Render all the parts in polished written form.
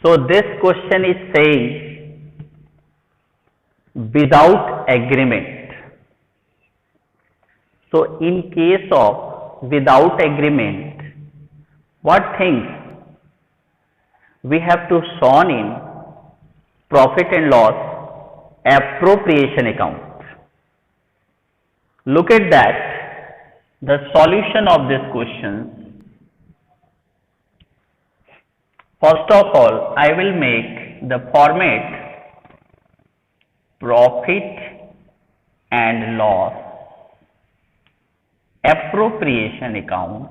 So this question is saying without agreement. So in case of without agreement, what things we have to show in profit and loss appropriation account. Look at that, the solution of this question. First of all, I will make the format profit and loss appropriation account.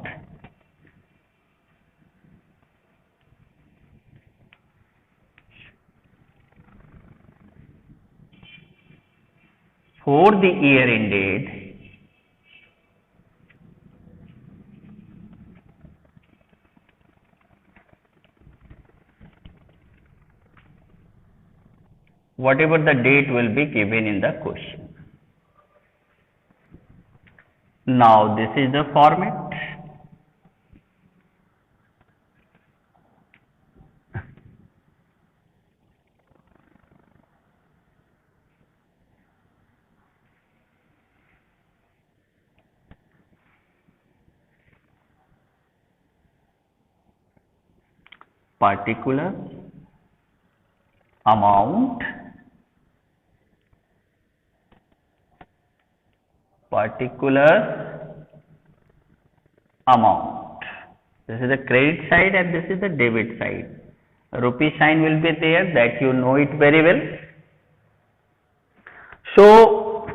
For the year ended whatever the date will be given in the question. Now this is the format. Particular amount, this is the credit side and this is the debit side. A rupee sign will be there, that you know it very well. So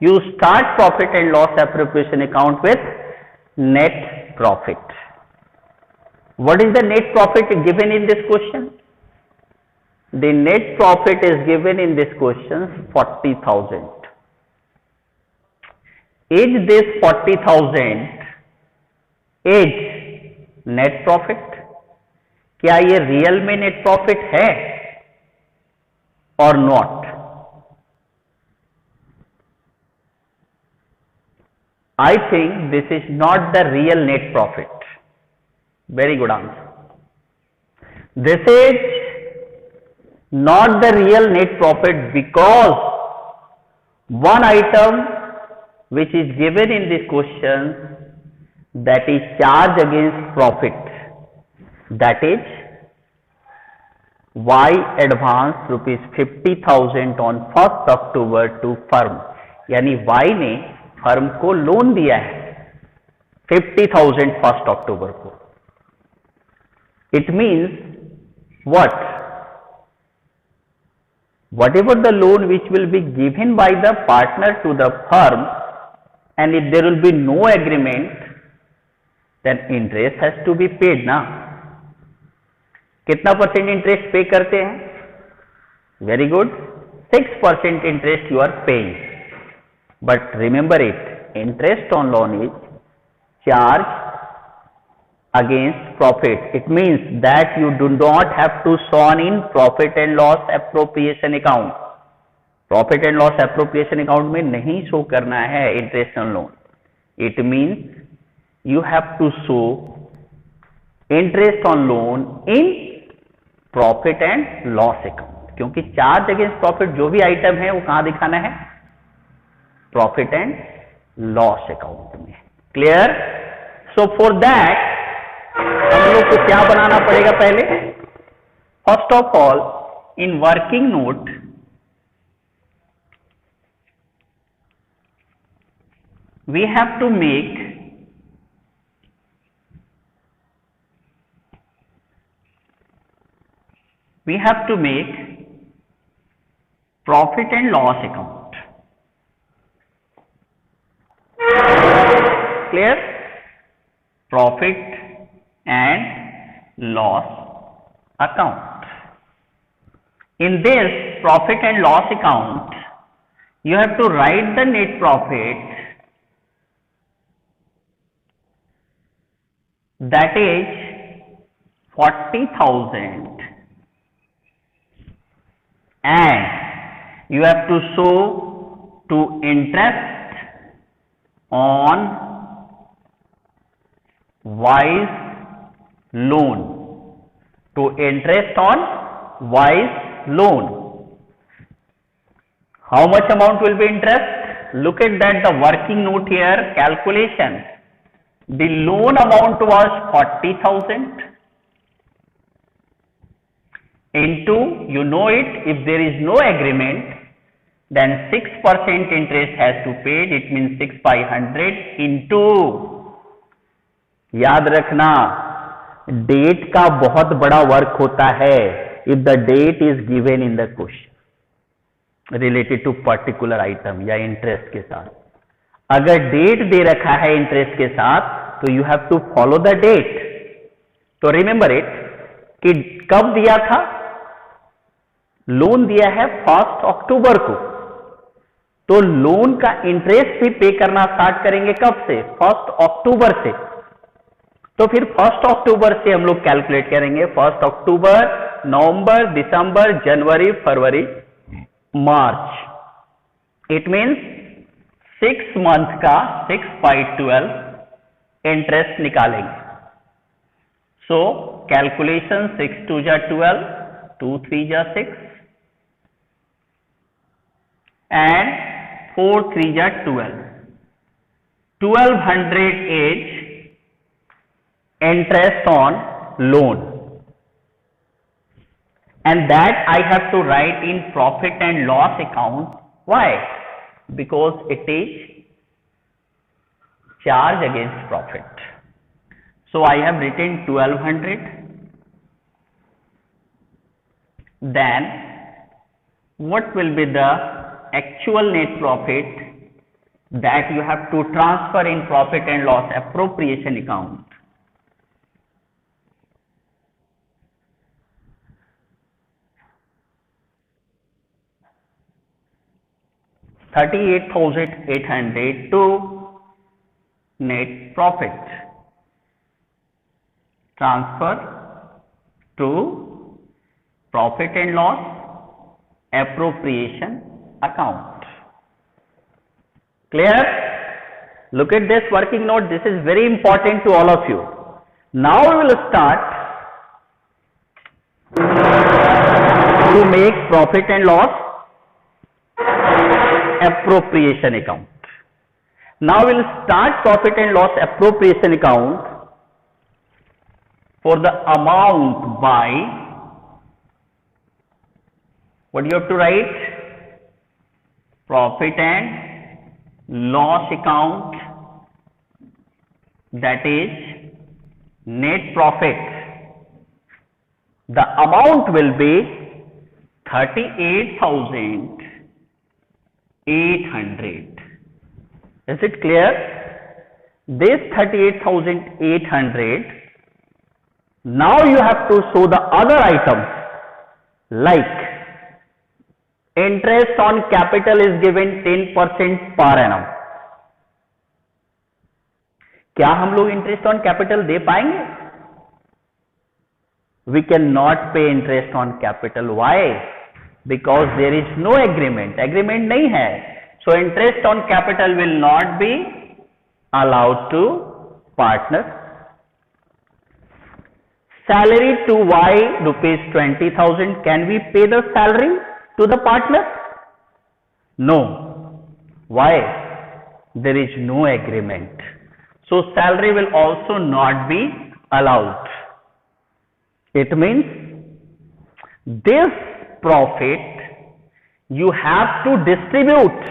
you start profit and loss appropriation account with net profit. What is the net profit given in this question? The net profit is given in this question 40,000. Is this 40,000 is net profit? क्या ये real में net profit है और not? I think this is not the real net profit. Very good answer. This is not the real net profit because one item which is given in this question, that is charge against profit, that is Y advance rupees 50,000 on 1st October to firm. यानी Y ने firm को loan दिया है 50,000 1st October को. It means what? Whatever the loan which will be given by the partner to the firm, and if there will be no agreement, then interest has to be paid ना. कितना percent interest pay करते हैं? Very good, 6% interest you are paying. But remember it, interest on loan is charge against profit. It means that you do not have to show in profit and loss appropriation account. Profit and loss appropriation account में नहीं show करना है interest on loan. It means you have to show interest on loan in profit and loss account. क्योंकि charge against profit जो भी item है वो कहाँ दिखाना है? Profit and loss account में. Clear? So for that हम लोग को क्या बनाना पड़ेगा पहले? First of all in working note we have to make profit and loss account. Clear? Profit and loss account. In this profit and loss account, you have to write the net profit, that is 40,000, and you have to show to interest on Y's loan. to interest on Y's loan. How much amount will be interest? Look at that, the working note here, calculation. The loan amount was 40,000 into, you know it, if there is no agreement, then 6% interest has to pay. It means 6 by 100 into, याद रखना date का बहुत बड़ा work होता है if the date is given in the question related to particular item या interest के साथ. अगर डेट दे रखा है इंटरेस्ट के साथ तो you have to follow the date. तो रिमेंबर इट कि कब दिया था, लोन दिया है 1 अक्टूबर को, तो लोन का इंटरेस्ट भी पे करना स्टार्ट करेंगे कब से, 1 अक्टूबर से. तो फिर 1 अक्टूबर से हम लोग कैलकुलेट करेंगे. 1 अक्टूबर, नवंबर, दिसंबर, जनवरी, फरवरी, मार्च. इट मीन्स 6 मंथ का 6 by 12 इंटरेस्ट निकालेंगे. सो कैलकुलेशन 6 2 जा 12, 2 3 जा 6 and 4 3 जा 12. 1200 is interest on loan, and that I have to write in profit and loss account. Why? Because it is charge against profit. So I have written 1200. Then what will be the actual net profit that you have to transfer in profit and loss appropriation account? 38,800 to net profit. Transfer to profit and loss appropriation account. Clear? Look at this working note. This is very important to all of you. Now we will start to make profit and loss appropriation account. Now we will start profit and loss appropriation account for the amount by, what do you have to write? Profit and loss account, that is net profit. The amount will be 38,800. Is it clear? This 38,800. Now you have to show the other items like interest on capital is given 10% per annum. क्या हम लोग interest on capital दे पाएंगे? We cannot pay interest on capital. Why? Because there is no agreement. Agreement नहीं है. So interest on capital will not be allowed to partner. Salary to Y rupees 20,000. Can we pay the salary to the partner? No. Why? There is no agreement. So salary will also not be allowed. It means this profit you have to distribute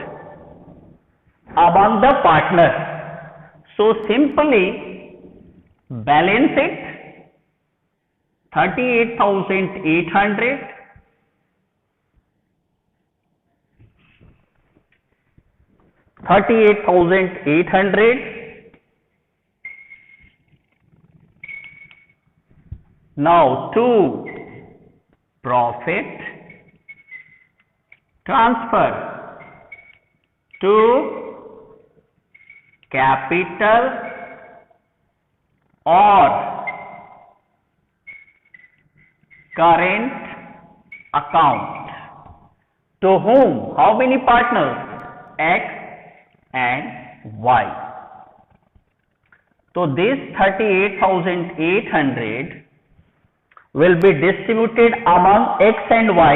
among the partners. So simply balance it 38,800 38,800 now to profit transfer to capital or current account. To whom? How many partners? X and Y. So this 38,800 will be distributed among X and Y,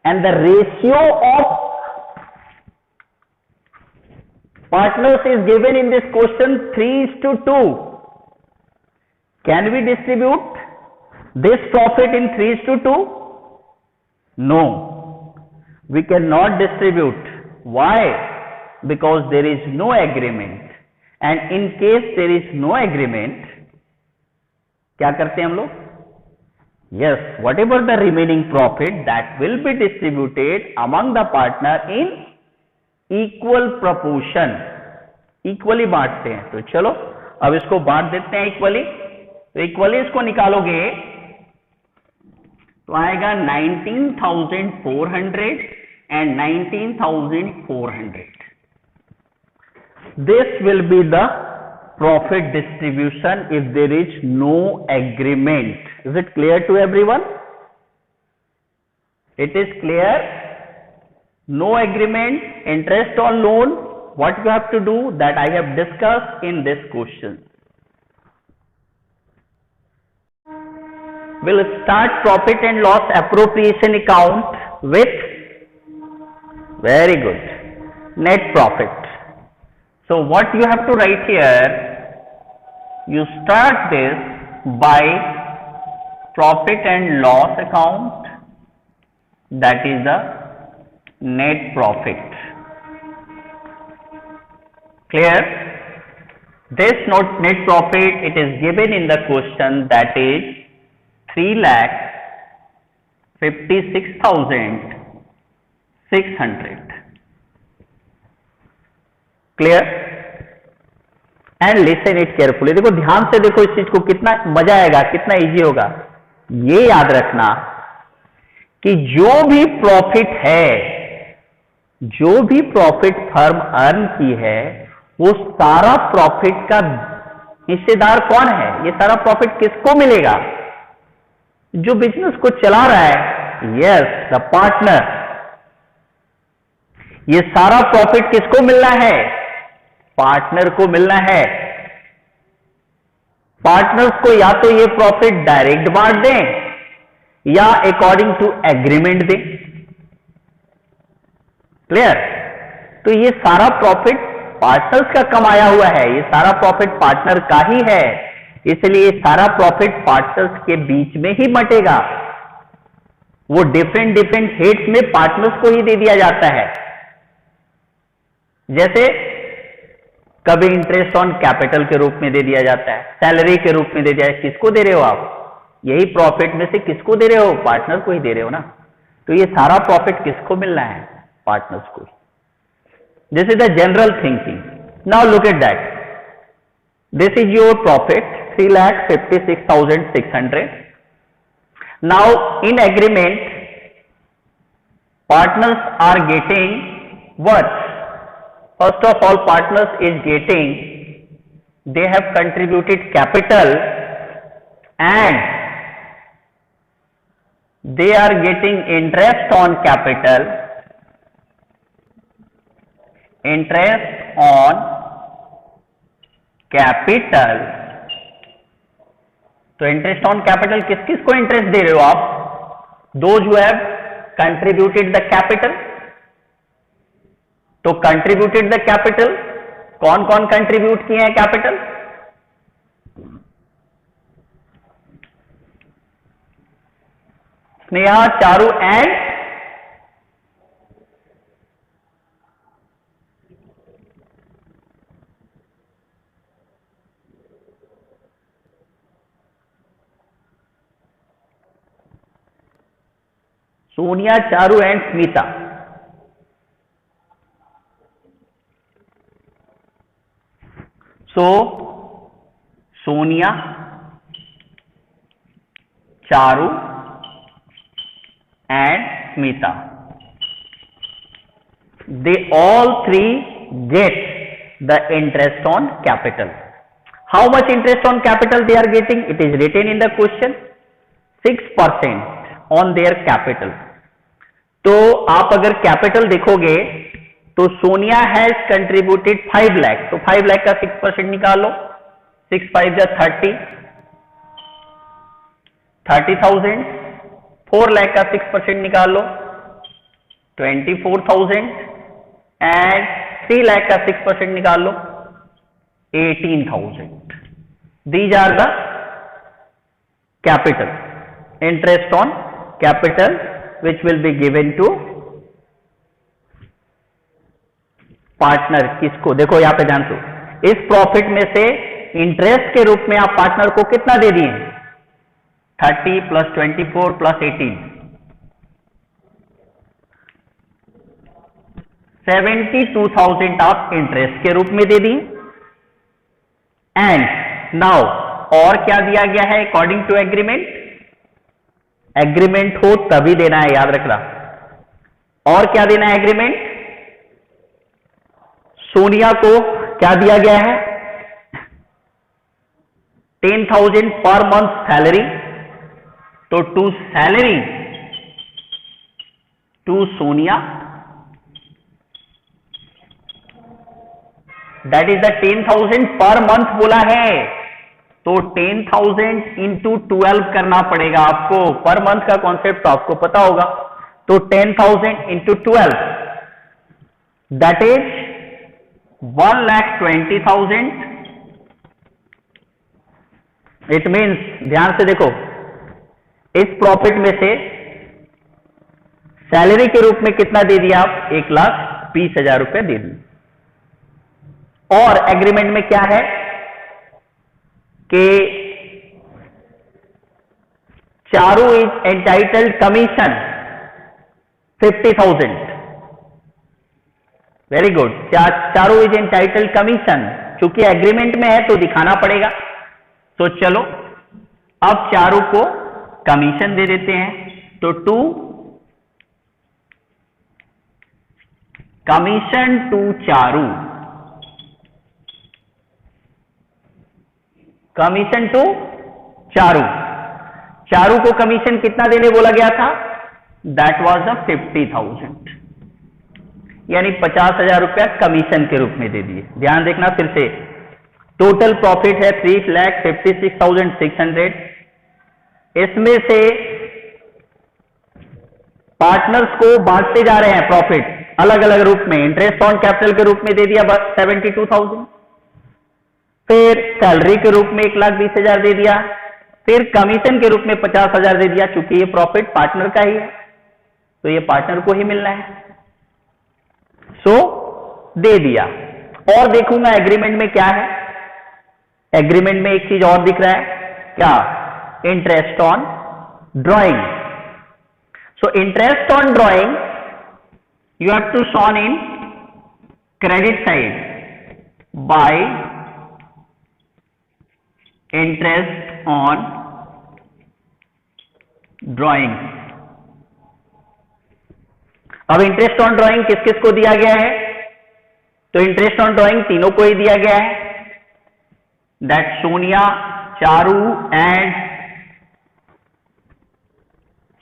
and the ratio of partners is given in this question 3:2. Can we distribute this profit in 3:2? No, we cannot distribute. Why? Because there is no agreement, and in case there is no agreement, क्या करते हैं हम लोग? Yes, whatever the remaining profit, that will be distributed among the partner in equal proportion. Equally बांटते हैं. तो चलो अब इसको बांट देते हैं equally. तो इक्वली इसको निकालोगे तो आएगा 19,400 and 19,400. This will be the profit distribution if there is no agreement. Is it clear to everyone? It is clear. No agreement, interest on loan. What you have to do, that I have discussed in this question. We'll start profit and loss appropriation account with, very good, net profit. So what you have to write here, you start this by profit and loss account, that is the net profit. Clear? This net profit, it is given in the question, that is 3,56,600. Clear? And listen it carefully. देखो ध्यान से देखो इस चीज को, कितना मजा आएगा, कितना इजी होगा. ये याद रखना कि जो भी प्रॉफिट है, जो भी प्रॉफिट फर्म अर्न की है, वो सारा प्रॉफिट का हिस्सेदार कौन है? ये सारा प्रॉफिट किसको मिलेगा? जो बिजनेस को चला रहा है. Yes, the partner. ये सारा प्रॉफिट किसको मिलना है? पार्टनर को मिलना है. पार्टनर्स को या तो ये प्रॉफिट डायरेक्ट बांट दें या अकॉर्डिंग टू एग्रीमेंट दें. क्लियर? तो ये सारा प्रॉफिट पार्टनर्स का कमाया हुआ है, ये सारा प्रॉफिट पार्टनर का ही है, इसलिए सारा प्रॉफिट पार्टनर्स के बीच में ही बटेगा. वो डिफरेंट हेड्स में पार्टनर्स को ही दे दिया जाता है. जैसे कभी इंटरेस्ट ऑन कैपिटल के रूप में दे दिया जाता है, सैलरी के रूप में दे दिया. किसको दे रहे हो आप? यही प्रॉफिट में से किसको दे रहे हो? पार्टनर को ही दे रहे हो ना. तो ये सारा प्रॉफिट किसको मिलना है? पार्टनर्स को. This is the general thinking. Now look at that. This is your profit 3,56,600. Now in agreement, partners are getting what? First of all, partners is getting, they have contributed capital and they are getting interest on capital, interest on capital. तो interest on capital किस किस को interest दे रहे हो आप? Those who have contributed the capital. तो contributed the capital, कौन कौन कंट्रीब्यूट किए हैं capital? Sneha, Charu and Sonia, Charu and Smita. So Sonia, Charu and Smita, they all three get the interest on capital. How much interest on capital they are getting? It is written in the question, 6% on their capital. तो आप अगर capital देखोगे तो Sonia has contributed 5 lakh, तो 5 लाख का 6% निकालो, 6 5 जा 30. 30,000, 4 लाख का 6% निकाल लो 24,000 एंड 3 लाख का 6% निकाल लो 18,000. These are the capital, interest on capital which will be given to partner. किसको? देखो यहां पे ध्यान दो, इस प्रॉफिट में से इंटरेस्ट के रूप में आप पार्टनर को कितना दे दिए? 30 प्लस 24 प्लस 18, 72,000 आप इंटरेस्ट के रूप में दे दिए. एंड नाउ और क्या दिया गया है अकॉर्डिंग टू एग्रीमेंट? एग्रीमेंट हो तभी देना है, याद रखना. और क्या देना है एग्रीमेंट? सोनिया को क्या दिया गया है? 10,000 पर मंथ सैलरी. तो to salary to Sonia, that is the 10,000 per month बोला है. तो 10,000 इंटू 12 करना पड़ेगा आपको. पर मंथ का कॉन्सेप्ट तो आपको पता होगा. तो 10,000 into 12 that is 1,20,000. It means, ध्यान से देखो, इस प्रॉफिट में से सैलरी के रूप में कितना दे दिया आप? 1,20,000 रुपए दे दिए. और एग्रीमेंट में क्या है कि Charu is entitled commission 50,000. Very good. Charu is entitled commission. चूंकि एग्रीमेंट में है तो दिखाना पड़ेगा. तो चलो अब चारू को कमीशन दे देते हैं. तो to commission to Charu, commission to Charu. Charu को कमीशन कितना देने बोला गया था? दैट वाज द 50,000, यानी 50,000 रुपया कमीशन के रूप में दे दिए. ध्यान देखना फिर से, टोटल प्रॉफिट है 3,56,600. इसमें से पार्टनर्स को बांटते जा रहे हैं प्रॉफिट अलग अलग रूप में. इंटरेस्ट ऑन कैपिटल के रूप में दे दिया बस 72,000, फिर सैलरी के रूप में 1,20,000 दे दिया, फिर कमीशन के रूप में 50,000 दे दिया. चूंकि ये प्रॉफिट पार्टनर का ही है तो ये पार्टनर को ही मिलना है. सो दे दिया. और देखूंगा एग्रीमेंट में क्या है. एग्रीमेंट में एक चीज और दिख रहा है, क्या? Interest on drawing. So interest on drawing you have to shown in credit side by interest on drawing. अब इंटरेस्ट ऑन ड्रॉइंग किस किस को दिया गया है? तो इंटरेस्ट ऑन ड्रॉइंग तीनों को ही दिया गया है. That Sonia, Charu and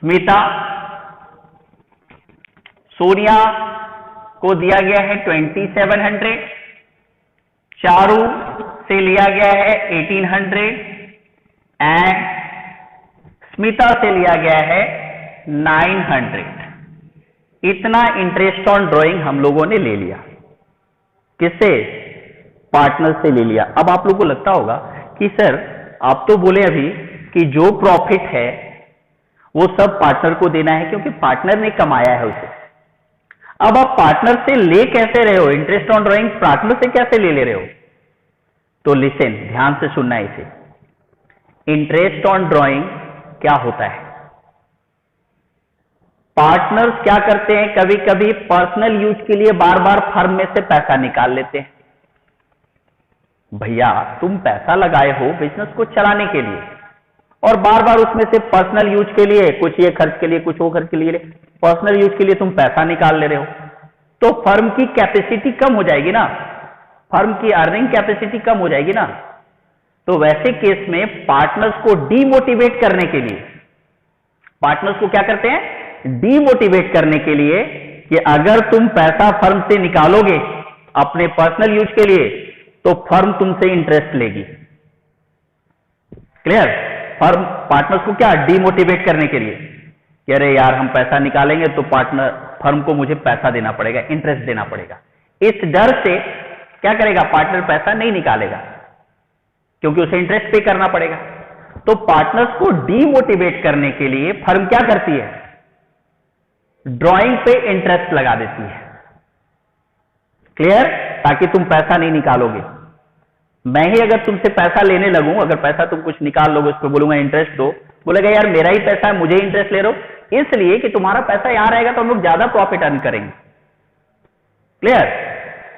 Smita. सोनिया को दिया गया है 2,700, चारू से लिया गया है 1,800 एंड स्मिता से लिया गया है 900. इतना इंटरेस्ट ऑन ड्रॉइंग हम लोगों ने ले लिया. किससे? पार्टनर से ले लिया. अब आप लोगों को लगता होगा कि सर आप तो बोले अभी कि जो प्रॉफिट है वो सब पार्टनर को देना है क्योंकि पार्टनर ने कमाया है उसे. अब आप पार्टनर से ले कैसे रहे हो? इंटरेस्ट ऑन ड्रॉइंग पार्टनर से कैसे ले रहे हो? तो लिसन, ध्यान से सुनना इसे. इंटरेस्ट ऑन ड्रॉइंग क्या होता है? पार्टनर्स क्या करते हैं, कभी कभी पर्सनल यूज के लिए बार बार फर्म में से पैसा निकाल लेते हैं. भैया तुम पैसा लगाए हो बिजनेस को चलाने के लिए और बार बार उसमें से पर्सनल यूज के लिए, कुछ ये खर्च के लिए, कुछ वो खर्च के लिए, पर्सनल यूज के लिए तुम पैसा निकाल ले रहे हो, तो फर्म की कैपेसिटी कम हो जाएगी ना, फर्म की अर्निंग कैपेसिटी कम हो जाएगी ना. तो वैसे केस में पार्टनर्स को डीमोटिवेट करने के लिए, पार्टनर्स को क्या करते हैं? डीमोटिवेट करने के लिए कि अगर तुम पैसा फर्म से निकालोगे अपने पर्सनल यूज के लिए तो फर्म तुमसे इंटरेस्ट लेगी. क्लियर? फर्म पार्टनर्स को क्या डीमोटिवेट करने के लिए कि अरे यार हम पैसा निकालेंगे तो पार्टनर फर्म को मुझे पैसा देना पड़ेगा, इंटरेस्ट देना पड़ेगा, इस डर से क्या करेगा पार्टनर पैसा नहीं निकालेगा क्योंकि उसे इंटरेस्ट पे करना पड़ेगा। तो पार्टनर्स को डीमोटिवेट करने के लिए फर्म क्या करती है, ड्राइंग पे इंटरेस्ट लगा देती है। क्लियर? ताकि तुम पैसा नहीं निकालोगे। मैं ही अगर तुमसे पैसा लेने लगूं, अगर पैसा तुम कुछ निकाल लोगे, उस पर बोलूंगा इंटरेस्ट दो, बोलेगा यार मेरा ही पैसा है, मुझे इंटरेस्ट ले रहे हो, इसलिए कि तुम्हारा पैसा यहां रहेगा तो हम लोग ज्यादा प्रॉफिट अर्न करेंगे। क्लियर?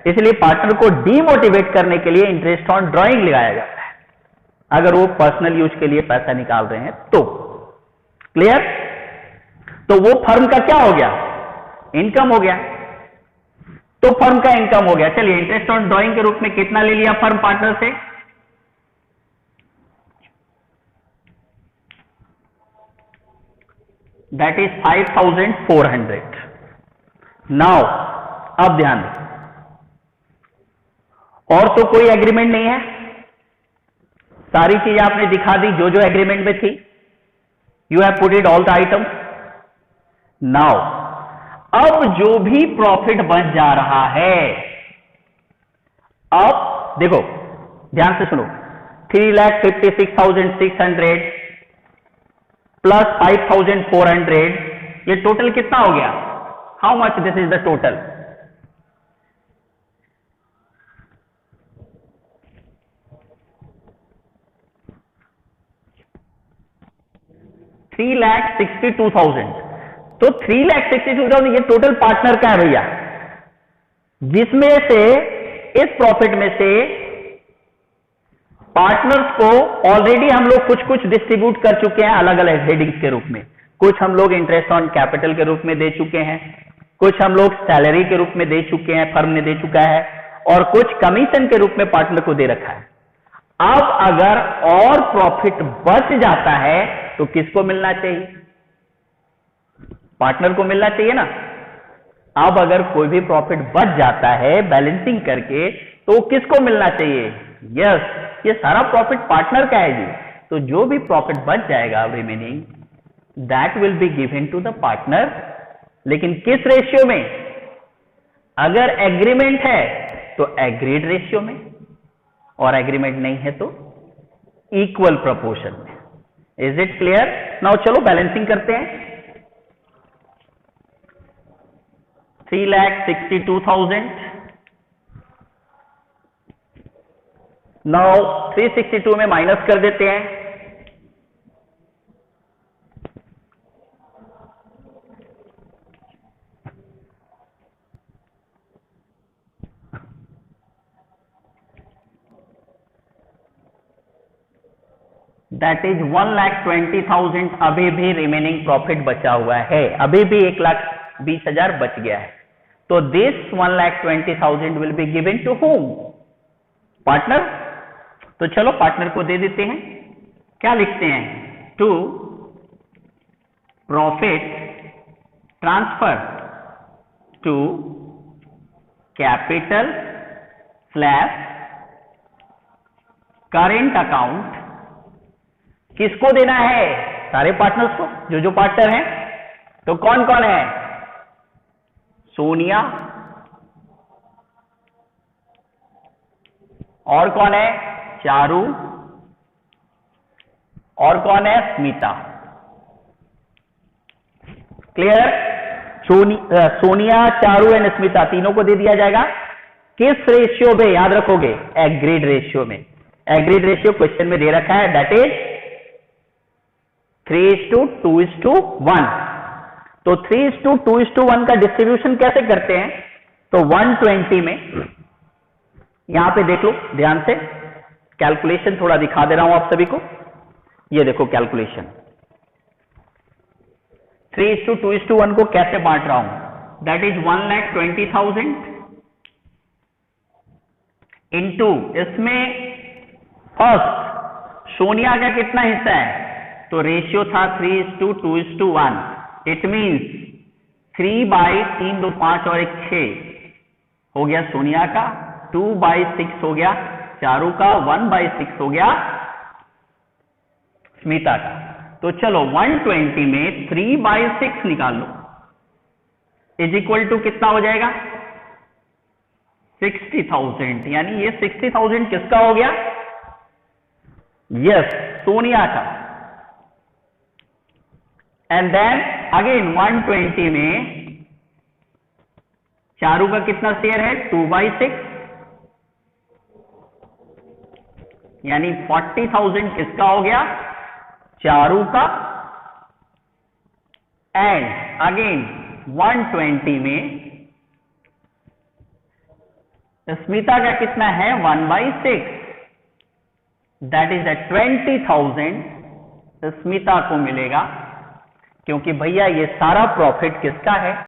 इसलिए पार्टनर को डीमोटिवेट करने के लिए इंटरेस्ट ऑन ड्राइंग लगाया जाता है अगर वो पर्सनल यूज के लिए पैसा निकाल रहे हैं तो। क्लियर? तो वो फर्म का क्या हो गया, इनकम हो गया। तो फर्म का इनकम हो गया। चलिए इंटरेस्ट ऑन ड्राइंग के रूप में कितना ले लिया फर्म पार्टनर से, दैट इज 5400। नाउ अब ध्यान दें, और तो कोई एग्रीमेंट नहीं है, सारी चीज आपने दिखा दी जो जो एग्रीमेंट में थी, you have put it all the items. Now अब जो भी प्रॉफिट बच जा रहा है, अब देखो ध्यान से सुनो, 3,56,600 प्लस 5,400, ये टोटल कितना हो गया, how much this is the total, $3,62,000। तो 3,62,000 ये टोटल पार्टनर का है भैया, जिसमें से इस प्रॉफिट में से पार्टनर्स को ऑलरेडी हम लोग कुछ कुछ डिस्ट्रीब्यूट कर चुके हैं अलग अलग हेडिंग्स के रूप में। कुछ हम लोग इंटरेस्ट ऑन कैपिटल के रूप में दे चुके हैं, कुछ हम लोग सैलरी के रूप में दे चुके हैं, फर्म ने दे चुका है, और कुछ कमीशन के रूप में पार्टनर को दे रखा है। अब अगर और प्रॉफिट बच जाता है तो किसको मिलना चाहिए, पार्टनर को मिलना चाहिए ना। अब अगर कोई भी प्रॉफिट बच जाता है बैलेंसिंग करके तो किसको मिलना चाहिए, यस, ये सारा प्रॉफिट पार्टनर का है जी। तो जो भी प्रॉफिट बच जाएगा remaining, that will be given to the partner. लेकिन किस रेशियो में, अगर एग्रीमेंट है तो एग्रीड रेशियो में, और एग्रीमेंट नहीं है तो इक्वल प्रोपोर्शन में। Is it clear? नाउ चलो बैलेंसिंग करते हैं। 3,62,000, नाउ 362 में माइनस कर देते हैं, दैट इज 1,20,000। अभी भी रिमेनिंग प्रॉफिट बचा हुआ है, अभी भी 1,20,000 बच गया है। तो this 1,20,000 will be given to whom, partner. तो चलो पार्टनर को दे देते हैं। क्या लिखते हैं, to profit transfer to capital slash current account. किसको देना है, सारे पार्टनर्स को, जो जो पार्टनर हैं। तो कौन कौन है, सोनिया, और कौन है, चारू, और कौन है, स्मिता। क्लियर? सोनिया, चारू एंड स्मिता तीनों को दे दिया जाएगा। किस रेशियो में, याद रखोगे, एग्रीड रेशियो में। एग्रीड रेशियो क्वेश्चन में दे रखा है, दैट इज 3:2:1। तो 3:2:1 का डिस्ट्रीब्यूशन कैसे करते हैं, तो 120 में, यहां पे देख लो ध्यान से, कैलकुलेशन थोड़ा दिखा दे रहा हूं आप सभी को। ये देखो कैलकुलेशन, 3:2:1 को कैसे बांट रहा हूं, दैट इज 1,20,000 इंटू, इसमें फर्स्ट सोनिया का कितना हिस्सा है, तो रेशियो था 3:2:1। इट मीन्स 3/3, 2 5 और 1 6 हो गया सोनिया का, 2/6 हो गया चारू का, 1/6 हो गया स्मिता का। तो चलो 120 में 3/6 निकाल लो, इज इक्वल टू कितना हो जाएगा 60,000। यानी ये 60,000 किसका हो गया, यस सोनिया का। एंड देन अगेन 120 में चारू का कितना शेयर है 2/6, यानी 40,000 किसका हो गया चारू का। एंड अगेन 120 में स्मिता का कितना है 1/6, दैट इज द 20,000 स्मिता को मिलेगा, क्योंकि भैया ये सारा प्रॉफिट किसका है